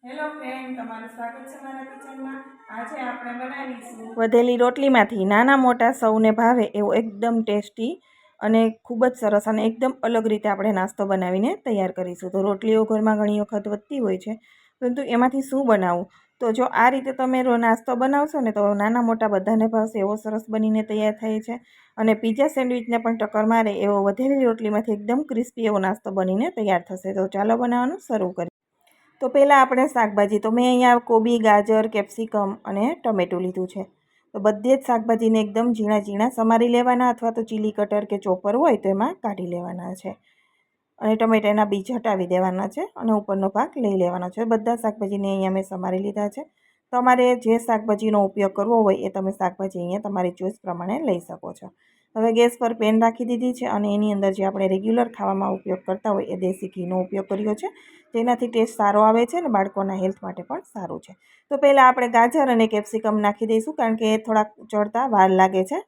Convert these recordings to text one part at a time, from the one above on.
Hello friend, તમારું સ્વાગત છે મારા કિચનમાં। આજે આપણે બનાવીશું વધેલી રોટલીમાંથી નાના મોટા સૌને ભાવે એવો એકદમ ટેસ્ટી અને ખૂબ જ સરસ અને એકદમ અલગ રીતે આપણે નાસ્તો બનાવીને તૈયાર કરીશું। તો રોટલીઓ ઘરમાં ઘણી વખત વધતી હોય છે, પરંતુ એમાંથી શું બનાવવું? તો જો આ રીતે તમે નાસ્તો બનાવશો ને તો નાના મોટા બધાને ભાવશે એવો સરસ બનીને તૈયાર થાય છે અને પિઝા સેન્ડવિચને પણ ટક્કર મારે એવો વધેલી રોટલીમાંથી એકદમ ક્રિસ્પી એવો નાસ્તો બનીને તૈયાર થશે। તો ચાલો બનાવવાનું શરૂ કરીએ। તો પહેલાં આપણે શાકભાજી, તો મેં અહીંયા કોબી, ગાજર, કેપ્સિકમ અને ટમેટું લીધું છે। તો બધે જ શાકભાજીને એકદમ ઝીણા ઝીણા સમારી લેવાના, અથવા તો ચીલી કટર કે ચોપર હોય તો એમાં કાઢી લેવાના છે અને ટમેટાના બીજ હટાવી દેવાના છે અને ઉપરનો ભાગ લઈ લેવાનો છે। બધા શાકભાજીને અહીંયા મેં સમારી લીધા છે। તમારે જે શાકભાજીનો ઉપયોગ કરવો હોય એ તમે શાકભાજી અહીંયા તમારી ચોઈસ પ્રમાણે લઈ શકો છો। હવે ગેસ પર પેન રાખી દીધી છે અને એની અંદર જે આપણે રેગ્યુલર ખાવામાં ઉપયોગ કરતા હોય એ દેશી ઘીનો ઉપયોગ કર્યો છે, જેનાથી ટેસ્ટ સારો આવે છે અને બાળકોના હેલ્થ માટે પણ સારું છે। તો પહેલાં આપણે ગાજર અને કેપ્સિકમ નાખી દઈશું, કારણ કે એ થોડાક ચડતા વાર લાગે છે,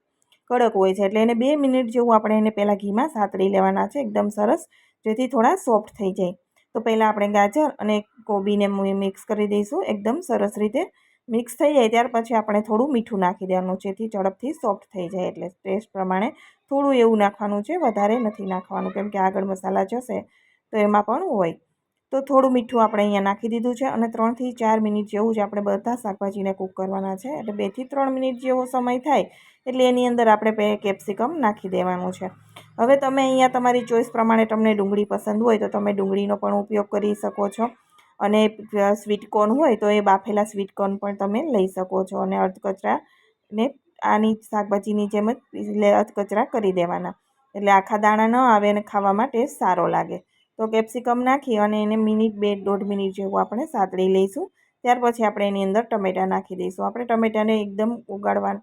કડક હોય છે, એટલે એને 2 મિનિટ જેવું આપણે એને પહેલાં ઘીમાં સાતળી લેવાના છે એકદમ સરસ, જેથી થોડા સોફ્ટ થઈ જાય। તો પહેલાં આપણે ગાજર અને કોબીને મિક્સ કરી દઈશું એકદમ સરસ રીતે। મિક્સ થઈ જાય ત્યાર પછી આપણે થોડું મીઠું નાખી દેવાનું, જેથી ઝડપથી સોફ્ટ થઈ જાય। એટલે ટેસ્ટ પ્રમાણે થોડું એવું નાખવાનું છે, વધારે નથી નાખવાનું, કેમ કે આગળ મસાલા જશે તો એમાં પણ હોય। તો થોડું મીઠું આપણે અહીંયા નાખી દીધું છે અને 3 થી 4 મિનિટ જેવું જ આપણે બધા શાકભાજીને કૂક કરવાના છે। એટલે 2 થી 3 મિનિટ જેવો સમય થાય એટલે એની અંદર આપણે કેપ્સિકમ નાખી દેવાનું છે। હવે તમે અહીંયા તમારી ચોઈસ પ્રમાણે, તમને ડુંગળી પસંદ હોય તો તમે ડુંગળીનો પણ ઉપયોગ કરી શકો છો, અને સ્વીટકોર્ન હોય તો એ બાફેલા સ્વીટકોર્ન પણ તમે લઈ શકો છો, અને અધકચરાને આની શાકભાજીની જેમ જ અધકચરા કરી દેવાના, એટલે આખા દાણા ન આવે અને ખાવામાં ટેસ્ટ સારો લાગે। તો કેપ્સિકમ નાખી અને એને મિનિટ 2-1.5 મિનિટ જેવું આપણે સાતળી લઈશું। ત્યાર પછી આપણે એની અંદર ટમેટાં નાખી દઈશું। આપણે ટમેટાને એકદમ ઉગાડવા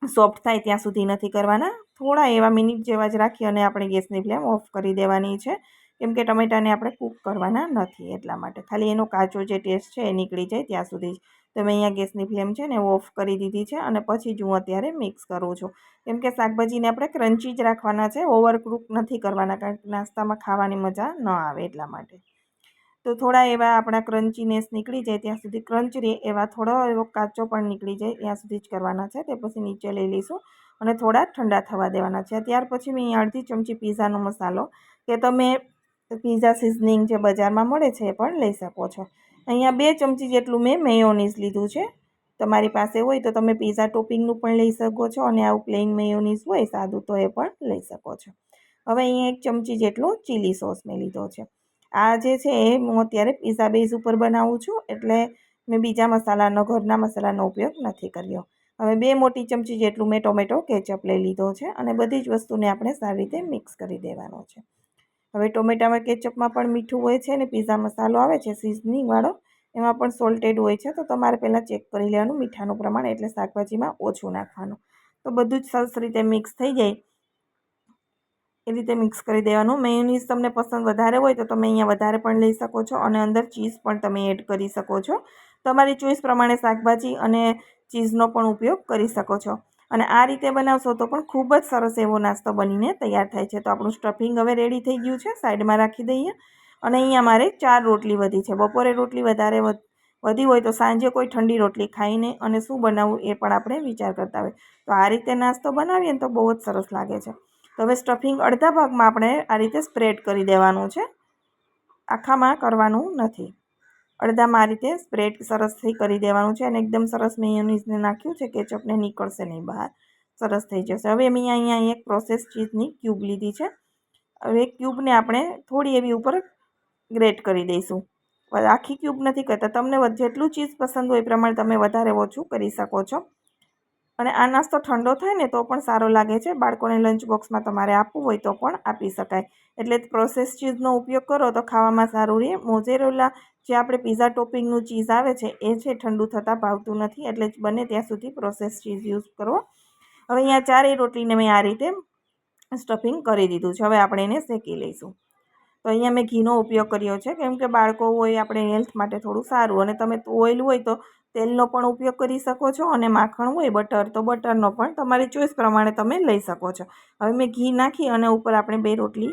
સોફ્ટ થાય ત્યાં સુધી નથી કરવાના, થોડા એવા મિનિટ જેવા જ રાખી અને આપણે ગેસની ફ્લેમ ઓફ કરી દેવાની છે, કેમ કે ટમેટાને આપણે કૂક કરવાના નથી, એટલા માટે ખાલી એનો કાચો જે ટેસ્ટ છે એ નીકળી જાય ત્યાં સુધી જ। તો મેં અહીંયા ગેસની ફ્લેમ છે ને ઓફ કરી દીધી છે અને પછી જ હું અત્યારે મિક્સ કરું છું, કેમ કે શાકભાજીને આપણે ક્રન્ચી જ રાખવાના છે, ઓવરકુક નથી કરવાના, કારણ કે નાસ્તામાં ખાવાની મજા ન આવે એટલા માટે। તો થોડા એવા આપણા ક્રન્ચીનેસ નીકળી જાય ત્યાં સુધી, ક્રંચ રહે એવા થોડો એવો કાચો પણ નીકળી જાય ત્યાં સુધી જ કરવાના છે। તે પછી નીચે લઈ લઈશું અને થોડા ઠંડા થવા દેવાના છે। ત્યાર પછી મેં અડધી ચમચી પીઝાનો મસાલો, કે તમે પીઝા સિઝનિંગ જે બજારમાં મળે છે એ પણ લઈ શકો છો। અહીંયા 2 ચમચી જેટલું મેં મેયોનીઝ લીધું છે, તમારી પાસે હોય તો તમે પીઝા ટોપિંગનું પણ લઈ શકો છો, અને આવું પ્લેન મેયોનીઝ હોય સાદું તો એ પણ લઈ શકો છો। હવે અહીંયા 1 ચમચી જેટલો ચીલી સોસ મેં લીધો છે। આ જે છે એ હું અત્યારે પીઝા બેઝ ઉપર બનાવું છું, એટલે મેં બીજા મસાલાનો, ઘરના મસાલાનો ઉપયોગ નથી કર્યો। હવે 2 મોટી ચમચી જેટલું મેં ટોમેટો કેચઅપ લઈ લીધો છે અને બધી જ વસ્તુને આપણે સારી રીતે મિક્સ કરી દેવાનો છે। હવે ટોમેટામાં કેચઅપમાં પણ મીઠું હોય છે અને પીઝા મસાલો આવે છે સિઝનિંગવાળો, એમાં પણ સોલ્ટેડ હોય છે, તો તમારે પહેલાં ચેક કરી લેવાનું મીઠાનું પ્રમાણ, એટલે શાકભાજીમાં ઓછું નાખવાનું। તો બધું જ સરસ રીતે મિક્સ થઈ જાય એ રીતે મિક્સ કરી દેવાનું। મેયોનીઝ તમને પસંદ વધારે હોય તો તમે અહીંયા વધારે પણ લઈ શકો છો, અને અંદર ચીઝ પણ તમે એડ કરી શકો છો, તમારી ચોઈસ પ્રમાણે શાકભાજી અને ચીઝનો પણ ઉપયોગ કરી શકો છો। અને આ રીતે બનાવશો તો પણ ખૂબ જ સરસ એવો નાસ્તો બનીને તૈયાર થાય છે। તો આપણું સ્ટફિંગ હવે રેડી થઈ ગયું છે, સાઈડમાં રાખી દઈએ। અને અહીંયા મારે 4 રોટલી વધી છે, બપોરે રોટલી વધારે વધી હોય તો સાંજે કોઈ ઠંડી રોટલી ખાઈને અને શું બનાવવું એ પણ આપણે વિચાર કરતા હોય, તો આ રીતે નાસ્તો બનાવીએ ને તો બહુ જ સરસ લાગે છે। તો હવે સ્ટફિંગ અડધા ભાગમાં આપણે આ રીતે સ્પ્રેડ કરી દેવાનું છે, આખામાં કરવાનું નથી, અડધામાં આ રીતે સ્પ્રેડ સરસથી કરી દેવાનું છે, અને એકદમ સરસ મેયોનીઝને નાખ્યું છે, કેચઅપને નીકળશે નહીં બહાર, સરસ થઈ જશે। હવે મેં અહીંયા એક પ્રોસેસ ચીઝની ક્યુબ લીધી છે, હવે ક્યુબને આપણે થોડી એવી ઉપર ગ્રેટ કરી દઈશું, આખી ક્યુબ નથી કરતા, તમને જેટલું ચીઝ પસંદ હોય એ પ્રમાણે તમે વધારે ઓછું કરી શકો છો। અને આ નાસ્તો ઠંડો થાય ને તો પણ સારો લાગે છે, બાળકોને લંચ બોક્સમાં તમારે આપવું હોય તો પણ આપી શકાય, એટલે પ્રોસેસ ચીઝનો ઉપયોગ કરો તો ખાવામાં સારું રહે। મોઝેરેલા જે આપણે પીઝા ટોપિંગનું ચીઝ આવે છે એ છે ઠંડુ થતાં ભાવતું નથી, એટલે જ બને ત્યાં સુધી પ્રોસેસ ચીઝ યુઝ કરો। હવે અહીંયા 4 રોટલીને મેં આ રીતે સ્ટફિંગ કરી દીધું છે, હવે આપણે એને શેકી લઈશું। તો અહીંયા મેં ઘીનો ઉપયોગ કર્યો છે, કેમ કે બાળકો હોય આપણે હેલ્થ માટે થોડું સારું, અને તમે ઓઇલ હોય તો તેલનો પણ ઉપયોગ કરી શકો છો, અને માખણ હોય બટર તો બટરનો પણ તમારી ચોઈસ પ્રમાણે તમે લઈ શકો છો। હવે મેં ઘી નાખી અને ઉપર આપણે 2 રોટલી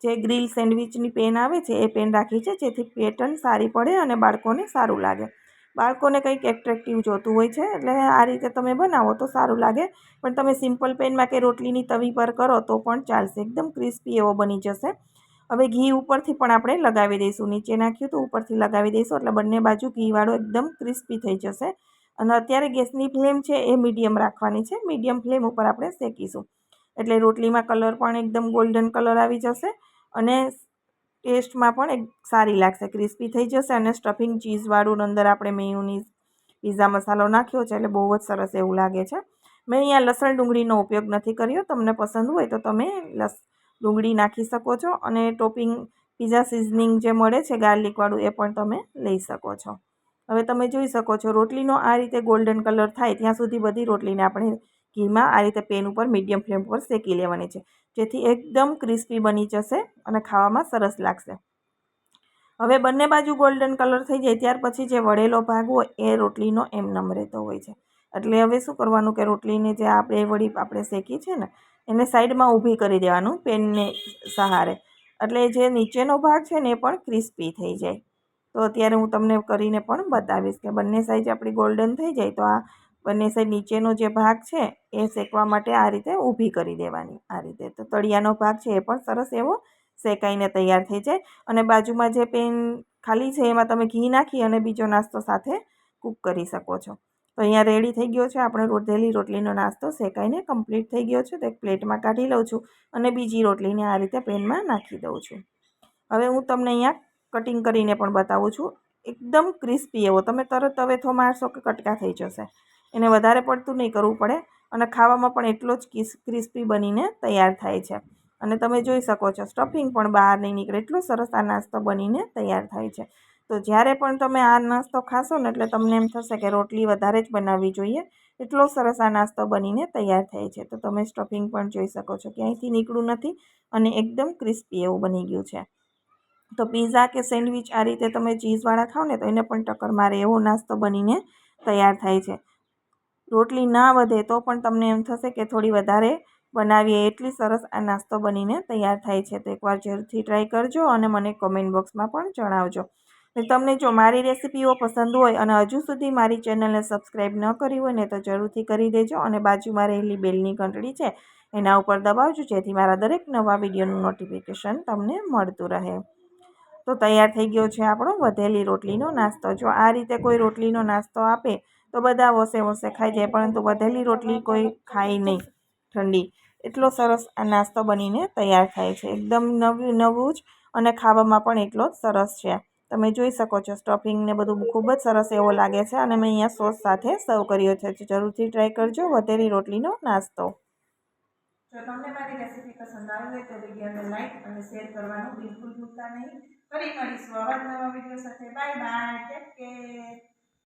જે ગ્રીલ સેન્ડવિચની પેન આવે છે એ પેન રાખી છે, જેથી પેટર્ન સારી પડે અને બાળકોને સારું લાગે. બાળકોને કંઈક એટ્રેક્ટિવ જોતું હોય છે, એટલે આ રીતે તમે બનાવો તો સારું લાગે. પણ તમે સિમ્પલ પેનમાં કે રોટલીની તવી પર કરો તો પણ ચાલશે. એકદમ ક્રિસ્પી એવો બની જશે. હવે ઘી ઉપરથી પણ આપણે લગાવી દઈશું. નીચે નાખ્યું તો ઉપરથી લગાવી દઈશું, એટલે બંને બાજુ ઘીવાળો એકદમ ક્રિસ્પી થઈ જશે. અને અત્યારે ગેસની ફ્લેમ છે એ મીડિયમ રાખવાની છે. મીડિયમ ફ્લેમ ઉપર આપણે શેકીશું, એટલે રોટલીમાં કલર પણ એકદમ ગોલ્ડન કલર આવી જશે અને ટેસ્ટમાં પણ સારી લાગશે, ક્રિસ્પી થઈ જશે. અને સ્ટફિંગ ચીઝવાળું અંદર આપણે મેયોનીઝ પીઝા મસાલો નાખ્યો છે, એટલે બહુ જ સરસ એવું લાગે છે. મેં અહીંયા લસણ ડુંગળીનો ઉપયોગ નથી કર્યો. તમને પસંદ હોય તો તમે ડુંગળી નાખી શકો છો, અને ટોપિંગ પીઝા સિઝનિંગ જે મળે છે ગાર્લિકવાળું એ પણ તમે લઈ શકો છો. હવે તમે જોઈ શકો છો રોટલીનો આ રીતે ગોલ્ડન કલર થાય ત્યાં સુધી બધી રોટલીને આપણે ઘીમાં આ રીતે પેન ઉપર મીડિયમ ફ્લેમ પર શેકી લેવાની છે, જેથી એકદમ ક્રિસ્પી બની જશે અને ખાવામાં સરસ લાગશે. હવે બંને બાજુ ગોલ્ડન કલર થઈ જાય ત્યાર પછી જે વળેલો ભાગ હોય એ રોટલીનો એમનેમ રહેતો હોય છે. એટલે હવે શું કરવાનું કે રોટલીને જે આપણે શેકી છે ને એને સાઈડમાં ઊભી કરી દેવાનું પેનને સહારે, એટલે જે નીચેનો ભાગ છે ને એ પણ ક્રિસ્પી થઈ જાય. તો અત્યારે હું તમને કરીને પણ બતાવીશ કે બંને સાઈડ આપણી ગોલ્ડન થઈ જાય તો આ બંને સાઈડ નીચેનો જે ભાગ છે એ શેકવા માટે આ રીતે ઊભી કરી દેવાની. આ રીતે તો તળિયાનો ભાગ છે એ પણ સરસ એવો શેકાઈને તૈયાર થઈ જાય. અને બાજુમાં જે પેન ખાલી છે એમાં તમે ઘી નાખી અને બીજો નાસ્તો સાથે કૂક કરી શકો છો. તો અહીંયા રેડી થઈ ગયો છે આપણે રોધેલી રોટલીનો નાસ્તો શેકાઈને કમ્પ્લીટ થઈ ગયો છે. તો એક પ્લેટમાં કાઢી લઉં છું અને બીજી રોટલીને આ રીતે પેનમાં નાખી દઉં છું. હવે હું તમને અહીંયા કટિંગ કરીને પણ બતાવું છું. એકદમ ક્રિસ્પી એવો, તમે તરત તવેથો મારશો કે કટકા થઈ જશે. એને વધારે પડતું નહીં કરવું પડે અને ખાવામાં પણ એટલો જ ક્રિસ્પી બનીને તૈયાર થાય છે. અને તમે જોઈ શકો છો સ્ટફિંગ પણ બહાર નહીં નીકળે, એટલો સરસ આ નાસ્તો બનીને તૈયાર થાય છે. તો જ્યારે પણ તમે આ નાસ્તો ખાશો ને એટલે તમને એમ થશે કે રોટલી વધારે જ બનાવવી જોઈએ, એટલો સરસ આ નાસ્તો બનીને તૈયાર થાય છે. તો તમે સ્ટફિંગ પણ જોઈ શકો છો ક્યાંયથી નીકળ્યું નથી અને એકદમ ક્રિસ્પી એવું બની ગયું છે. તો પીઝા કે સેન્ડવિચ આ રીતે તમે ચીઝવાળા ખાઓ ને તો એને પણ ટક્કર મારે એવો નાસ્તો બનીને તૈયાર થાય છે. રોટલી ના વધે તો પણ તમને એમ થશે કે થોડી વધારે બનાવીએ, એટલી સરસ આ નાસ્તો બનીને તૈયાર થાય છે. તો એકવાર જરૂરથી ટ્રાય કરજો અને મને કોમેન્ટ બોક્સમાં પણ જણાવજો. તમને જો મારી રેસિપીઓ પસંદ હોય અને હજુ સુધી મારી ચેનલને સબસ્ક્રાઈબ ન કરી હોય ને તો જરૂરથી કરી દેજો, અને બાજુમાં રહેલી બેલની ઘંટડી છે એના ઉપર દબાવજો, જેથી મારા દરેક નવા વિડીયોનું નોટિફિકેશન તમને મળતું રહે. તો તૈયાર થઈ ગયો છે આપણો વધેલી રોટલીનો નાસ્તો. જો આ રીતે કોઈ રોટલીનો નાસ્તો આપે તો બધા વસે ખાઈ જાય, પરંતુ વધેલી રોટલી કોઈ ખાય નહીં ઠંડી. એટલો સરસ આ નાસ્તો બનીને તૈયાર થાય છે, એકદમ નવું જ, અને ખાવામાં પણ એટલો જ સરસ છે. તમે જોઈ શકો છો સ્ટફિંગને બધું ખૂબ જ સરસ એવો લાગે છે. અને મેં અહીંયા સોસ સાથે સર્વ કર્યો છે. જરૂરથી ટ્રાય કરજો વધેલી રોટલીનો નાસ્તો. જો તમને મારી રેસિપી પસંદ આવી હોય તો વિડીયોને લાઈક અને શેર કરવાનું બિલકુલ ભૂલતા નહીં. ફરી મળીશું આવા નવા વિડીયો સાથે. Bye bye, take care.